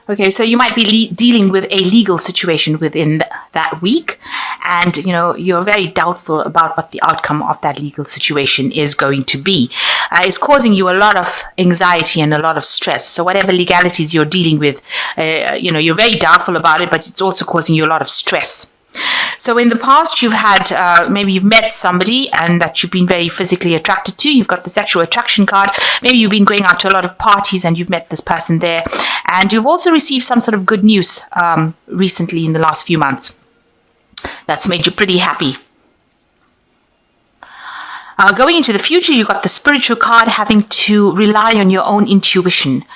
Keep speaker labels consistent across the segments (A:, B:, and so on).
A: Okay, so you might be dealing with a legal situation within that week, and you're very doubtful about what the outcome of that legal situation is going to be. It's causing you a lot of anxiety and a lot of stress. So whatever legalities you're dealing with, you're very doubtful about it, but it's also causing you a lot of stress. So in the past, you've had, maybe you've met somebody and that you've been very physically attracted to. You've got the sexual attraction card. Maybe you've been going out to a lot of parties and you've met this person there. And you've also received some sort of good news recently in the last few months. That's made you pretty happy. Going into the future, you've got the spiritual card, having to rely on your own intuition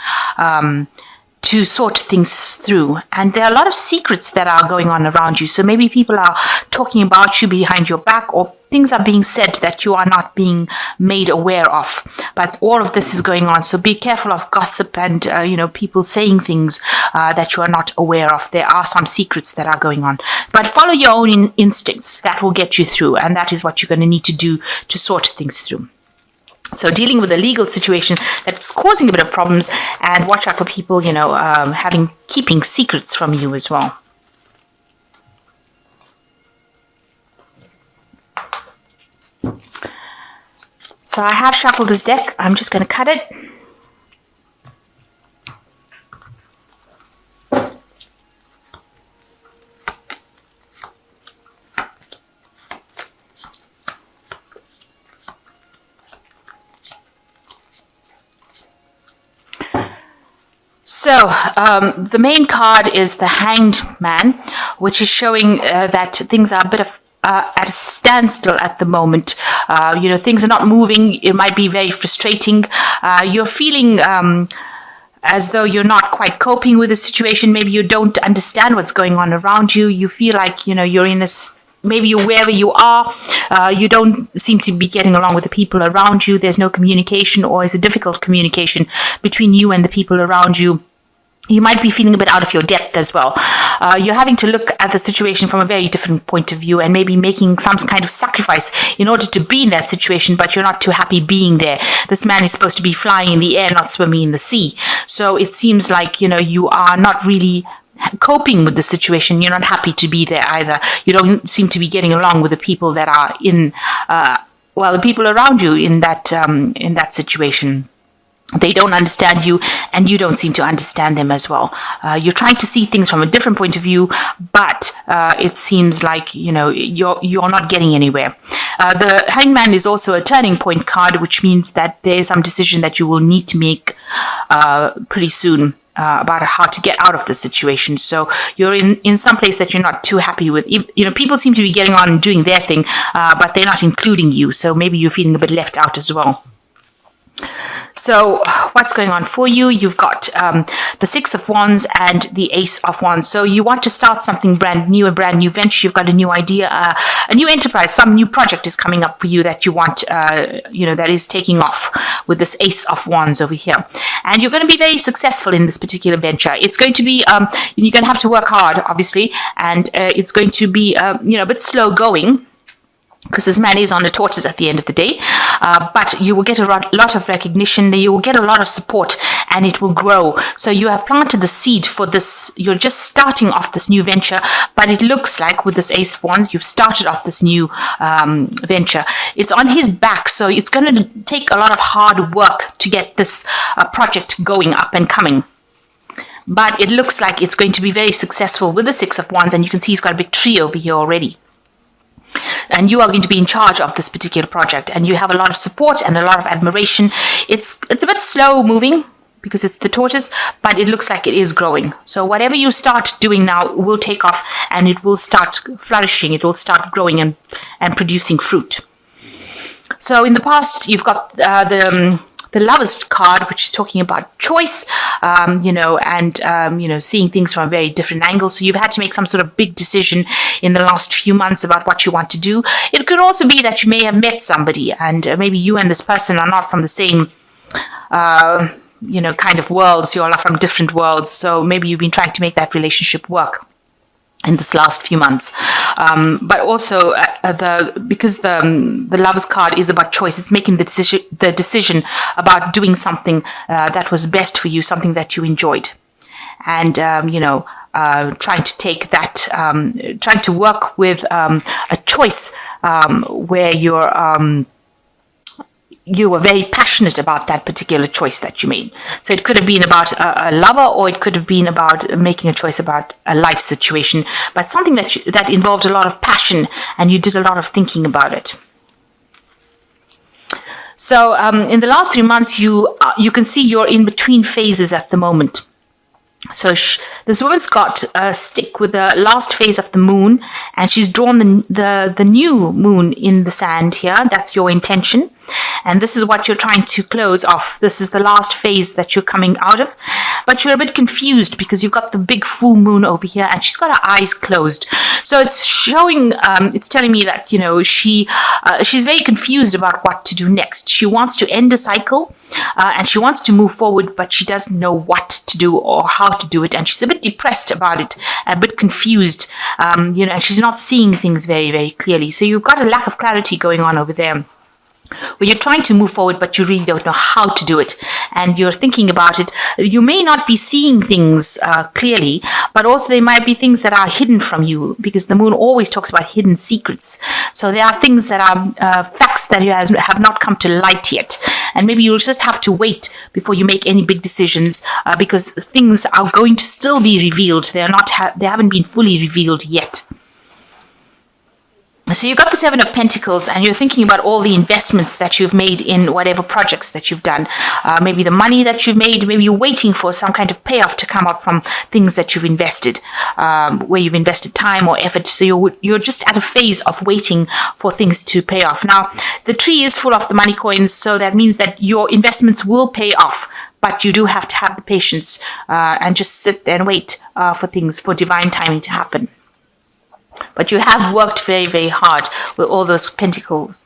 A: to sort things through. And there are a lot of secrets that are going on around you. So maybe people are talking about you behind your back, or things are being said that you are not being made aware of. But all of this is going on. So be careful of gossip and, people saying things that you are not aware of. There are some secrets that are going on. But follow your own instincts. That will get you through. And that is what you're going to need to do to sort things through. So dealing with a legal situation that's causing a bit of problems, and watch out for people, keeping secrets from you as well. So I have shuffled this deck. I'm just going to cut it. So the main card is the Hanged Man, which is showing that things are a bit of at a standstill at the moment. Things are not moving. It might be very frustrating. You're feeling as though you're not quite coping with the situation. Maybe you don't understand what's going on around you. You feel like, you're in maybe wherever you are, you don't seem to be getting along with the people around you. There's no communication, or it's a difficult communication between you and the people around you. You might be feeling a bit out of your depth as well. You're having to look at the situation from a very different point of view, and maybe making some kind of sacrifice in order to be in that situation, but you're not too happy being there. This man is supposed to be flying in the air, not swimming in the sea. So it seems like, you are not really coping with the situation. You're not happy to be there either. You don't seem to be getting along with the people that are the people around you in that situation. They don't understand you, and you don't seem to understand them as well. You're trying to see things from a different point of view, but it seems like you're not getting anywhere. The Hangman is also a turning point card, which means that there is some decision that you will need to make pretty soon about how to get out of the situation. So you're in some place that you're not too happy with. People seem to be getting on and doing their thing, but they're not including you. So maybe you're feeling a bit left out as well. So what's going on for you? You've got the Six of Wands and the Ace of Wands. So you want to start something brand new, a brand new venture. You've got a new idea, a new enterprise. Some new project is coming up for you that you want, that is taking off with this Ace of Wands over here. And you're going to be very successful in this particular venture. It's going to be, you're going to have to work hard, obviously, and it's going to be, a bit slow going, because this man is on the tortoise at the end of the day. But you will get a lot of recognition, you will get a lot of support, and it will grow. So you have planted the seed for this. You're just starting off this new venture, but it looks like with this Ace of Wands, you've started off this new venture. It's on his back, so it's going to take a lot of hard work to get this project going up and coming. But it looks like it's going to be very successful with the Six of Wands, and you can see he's got a big tree over here already. And you are going to be in charge of this particular project, and you have a lot of support and a lot of admiration. It's a bit slow moving because it's the tortoise, but it looks like it is growing. So whatever you start doing now will take off, and it will start flourishing. It will start growing and producing fruit. So in the past, you've got the Lover's card, which is talking about choice, seeing things from a very different angle. So you've had to make some sort of big decision in the last few months about what you want to do. It could also be that you may have met somebody, and maybe you and this person are not from the same, kind of worlds. You all are from different worlds. So maybe you've been trying to make that relationship work in this last few months, but also because the Lover's card is about choice. It's making the decision about doing something that was best for you, something that you enjoyed. and trying to take that, trying to work with a choice where you were very passionate about that particular choice that you made. So it could have been about a lover, or it could have been about making a choice about a life situation, but something that involved a lot of passion, and you did a lot of thinking about it. So in the last 3 months, you can see you're in between phases at the moment. So this woman's got a stick with the last phase of the moon, and she's drawn the new moon in the sand here. That's your intention. And this is what you're trying to close off. This is the last phase that you're coming out of. But you're a bit confused because you've got the big full moon over here, and she's got her eyes closed. So it's showing, it's telling me that, she's very confused about what to do next. She wants to end a cycle, and she wants to move forward, but she doesn't know what to do or how to do it. And she's a bit depressed about it, a bit confused, and she's not seeing things very, very clearly. So you've got a lack of clarity going on over there, where you're trying to move forward, but you really don't know how to do it, and you're thinking about it. You may not be seeing things clearly, but also there might be things that are hidden from you, because the moon always talks about hidden secrets. So there are things that are facts that have not come to light yet, and maybe you'll just have to wait before you make any big decisions, because things are going to still be revealed. They haven't been fully revealed yet. So you've got the Seven of Pentacles, and you're thinking about all the investments that you've made in whatever projects that you've done. Maybe the money that you've made, maybe you're waiting for some kind of payoff to come up from things that you've invested, where you've invested time or effort. So you're just at a phase of waiting for things to pay off. Now, the tree is full of the money coins, so that means that your investments will pay off. But you do have to have the patience and just sit there and wait for divine timing to happen. But you have worked very, very hard with all those pentacles.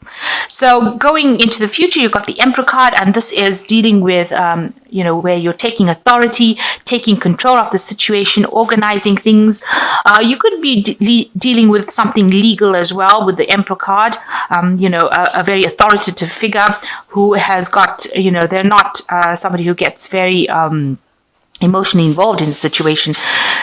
A: So going into the future, you've got the Emperor card, and this is dealing with, where you're taking authority, taking control of the situation, organizing things. You could be dealing with something legal as well with the Emperor card, a very authoritative figure who has got, they're not somebody who gets very emotionally involved in the situation.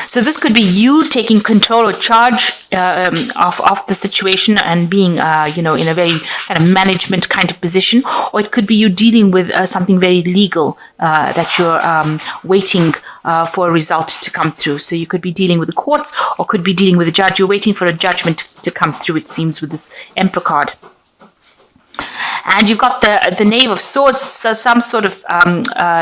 A: So this could be you taking control or charge of the situation and being, in a very kind of management kind of position, or it could be you dealing with something very legal that you're waiting for a result to come through. So you could be dealing with the courts, or could be dealing with a judge. You're waiting for a judgment to come through, it seems, with this Emperor card. And you've got the Knave of Swords, so some sort of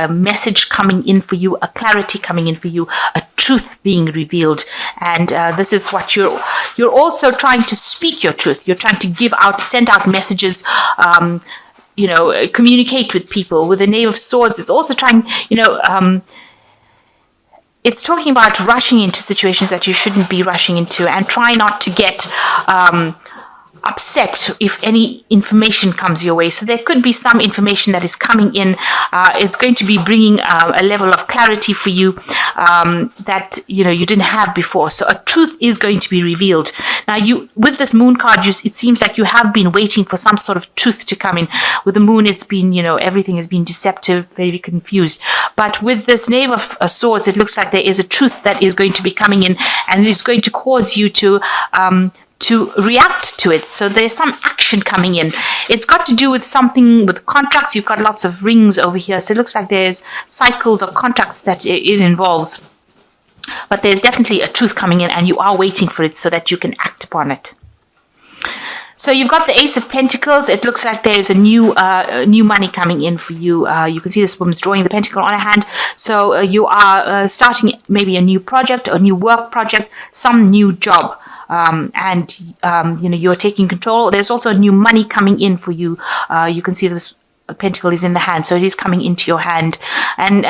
A: message coming in for you, a clarity coming in for you, a truth being revealed. And this is what you're also trying to speak your truth. You're trying to send out messages, communicate with people. With the Knave of Swords, it's also trying, it's talking about rushing into situations that you shouldn't be rushing into, and try not to get upset if any information comes your way. So there could be some information that is coming in. It's going to be bringing a level of clarity for you that you didn't have before. So a truth is going to be revealed. Now, with this Moon card, it seems like you have been waiting for some sort of truth to come in. With the Moon, it's been everything has been deceptive, very confused. But with this Knave of Swords, it looks like there is a truth that is going to be coming in, and it's going to cause you to react to it. So there's some action coming in. It's got to do with something with contracts. You've got lots of rings over here. So it looks like there's cycles or contracts that it involves. But there's definitely a truth coming in, and you are waiting for it so that you can act upon it. So you've got the Ace of Pentacles. It looks like there's a new money coming in for you. You can see this woman's drawing the pentacle on her hand. So you are starting maybe a new project, a new work project, some new job. You're taking control. There's also new money coming in for you. You can see this pentacle is in the hand, so it is coming into your hand. And,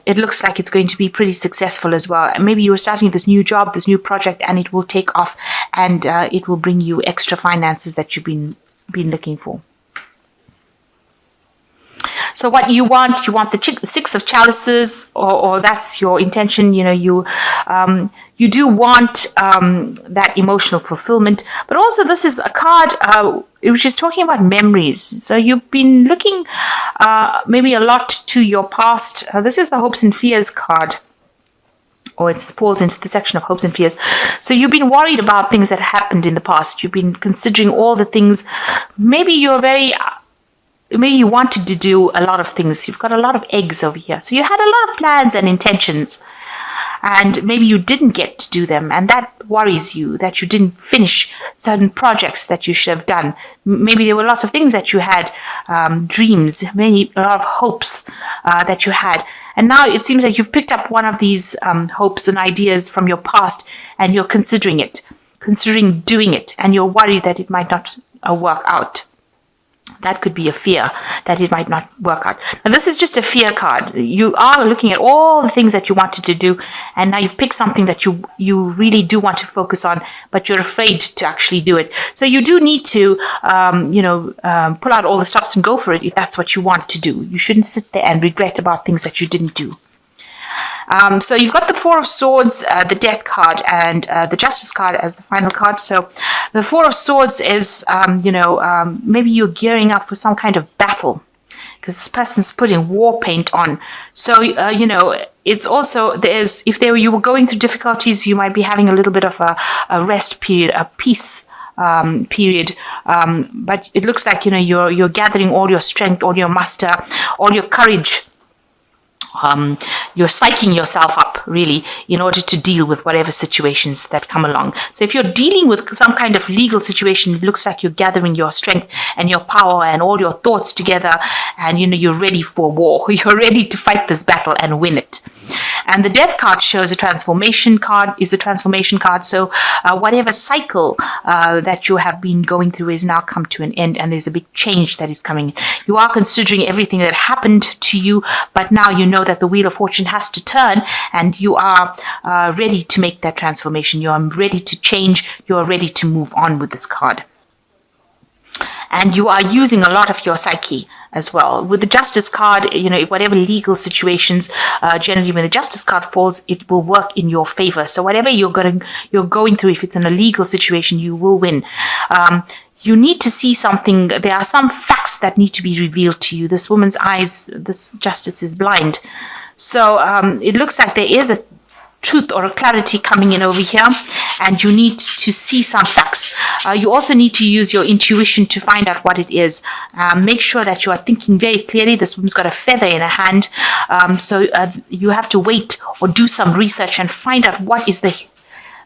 A: it looks like it's going to be pretty successful as well. And maybe you're starting this new job, this new project, and it will take off, and it will bring you extra finances that you've been looking for. So what you want the Six of Chalices, or that's your intention. you do want that emotional fulfillment, but also this is a card which is talking about memories. So you've been looking maybe a lot to your past. This is the hopes and fears card, or it falls into the section of hopes and fears. So you've been worried about things that happened in the past. You've been considering all the things. Maybe you wanted to do a lot of things. You've got a lot of eggs over here. So you had a lot of plans and intentions, and maybe you didn't get to do them, and that worries you, that you didn't finish certain projects that you should have done. Maybe there were lots of things that you had, dreams, a lot of hopes that you had. And now it seems like you've picked up one of these hopes and ideas from your past, and you're considering doing it, and you're worried that it might not work out. That could be a fear that it might not work out. Now, this is just a fear card. You are looking at all the things that you wanted to do, and now you've picked something that you really do want to focus on, but you're afraid to actually do it. So you do need to, pull out all the stops and go for it if that's what you want to do. You shouldn't sit there and regret about things that you didn't do. So you've got the Four of Swords, the Death card, and the Justice card as the final card. So the Four of Swords is, maybe you're gearing up for some kind of battle, because this person's putting war paint on. So, it's also, if you were going through difficulties, you might be having a little bit of a rest period, a peace period, but it looks like, you're gathering all your strength, all your muster, all your courage. You're psyching yourself up, really, in order to deal with whatever situations that come along. So if you're dealing with some kind of legal situation, it looks like you're gathering your strength and your power and all your thoughts together, and you're ready for war. You're ready to fight this battle and win it. And the Death card shows a transformation card, So whatever cycle that you have been going through is now come to an end, and there's a big change that is coming. You are considering everything that happened to you, but now you know that the Wheel of Fortune has to turn, and you are ready to make that transformation. You are ready to change. You are ready to move on with this card. And you are using a lot of your psyche as well. With the Justice card, whatever legal situations, generally when the Justice card falls, it will work in your favor. So whatever you're going through, if it's in a legal situation, you will win. You need to see something. There are some facts that need to be revealed to you. This woman's eyes, this Justice is blind. So it looks like there is a truth or a clarity coming in over here, and you need to see some facts. You also need to use your intuition to find out what it is. Make sure that you are thinking very clearly. This woman's got a feather in her hand, so you have to wait or do some research and find out what is the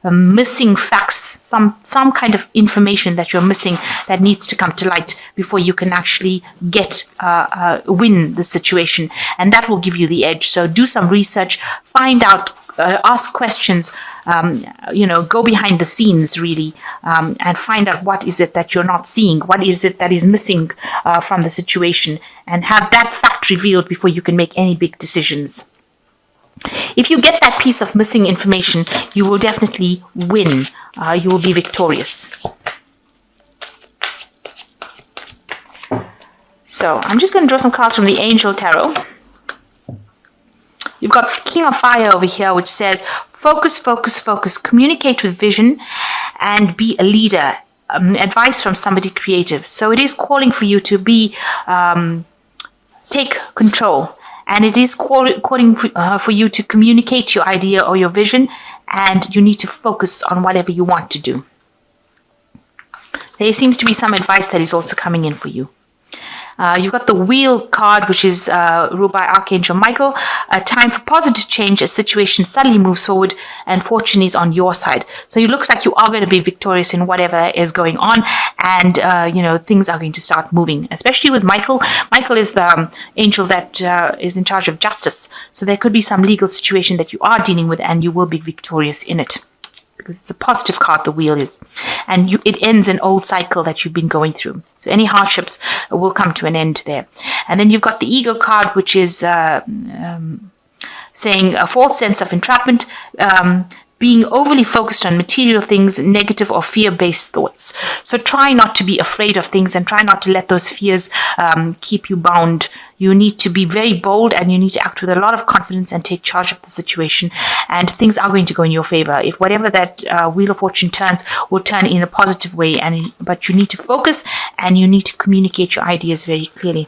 A: missing facts, some kind of information that you're missing that needs to come to light before you can actually win the situation, and that will give you the edge. So do some research, find out, ask questions, go behind the scenes really, and find out what is it that you're not seeing, what is it that is missing from the situation, and have that fact revealed before you can make any big decisions. If you get that piece of missing information, you will definitely win. You will be victorious. So I'm just going to draw some cards from the Angel Tarot. You've got King of Fire over here, which says, focus, focus, focus, communicate with vision, and be a leader. Advice from somebody creative. So it is calling for you to take control. And it is calling for you to communicate your idea or your vision, and you need to focus on whatever you want to do. There seems to be some advice that is also coming in for you. You've got the Wheel card, which is ruled by Archangel Michael. A time for positive change. A situation suddenly moves forward, and fortune is on your side. So it looks like you are going to be victorious in whatever is going on, and things are going to start moving. Especially with Michael. Michael is the angel that is in charge of justice. So there could be some legal situation that you are dealing with, and you will be victorious in it, because it's a positive card, the Wheel is. And it ends an old cycle that you've been going through. So any hardships will come to an end there. And then you've got the Ego card, which is saying a false sense of entrapment. being overly focused on material things, negative or fear-based thoughts. So try not to be afraid of things and try not to let those fears keep you bound. You need to be very bold and you need to act with a lot of confidence and take charge of the situation, and things are going to go in your favor. If whatever that Wheel of Fortune turns will turn in a positive way, but you need to focus and you need to communicate your ideas very clearly.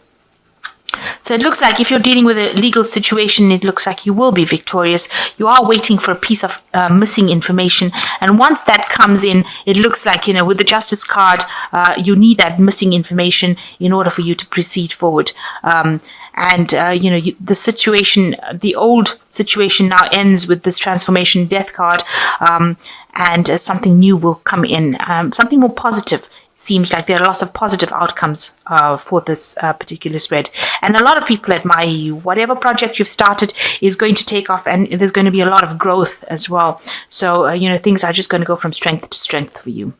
A: So it looks like if you're dealing with a legal situation, it looks like you will be victorious. You are waiting for a piece of missing information. And once that comes in, it looks like, with the Justice card, you need that missing information in order for you to proceed forward. The situation, the old situation now ends with this transformation death card, and something new will come in, something more positive. Seems like there are lots of positive outcomes for this particular spread. And a lot of people admire you. Whatever project you've started is going to take off, and there's going to be a lot of growth as well. So, things are just going to go from strength to strength for you.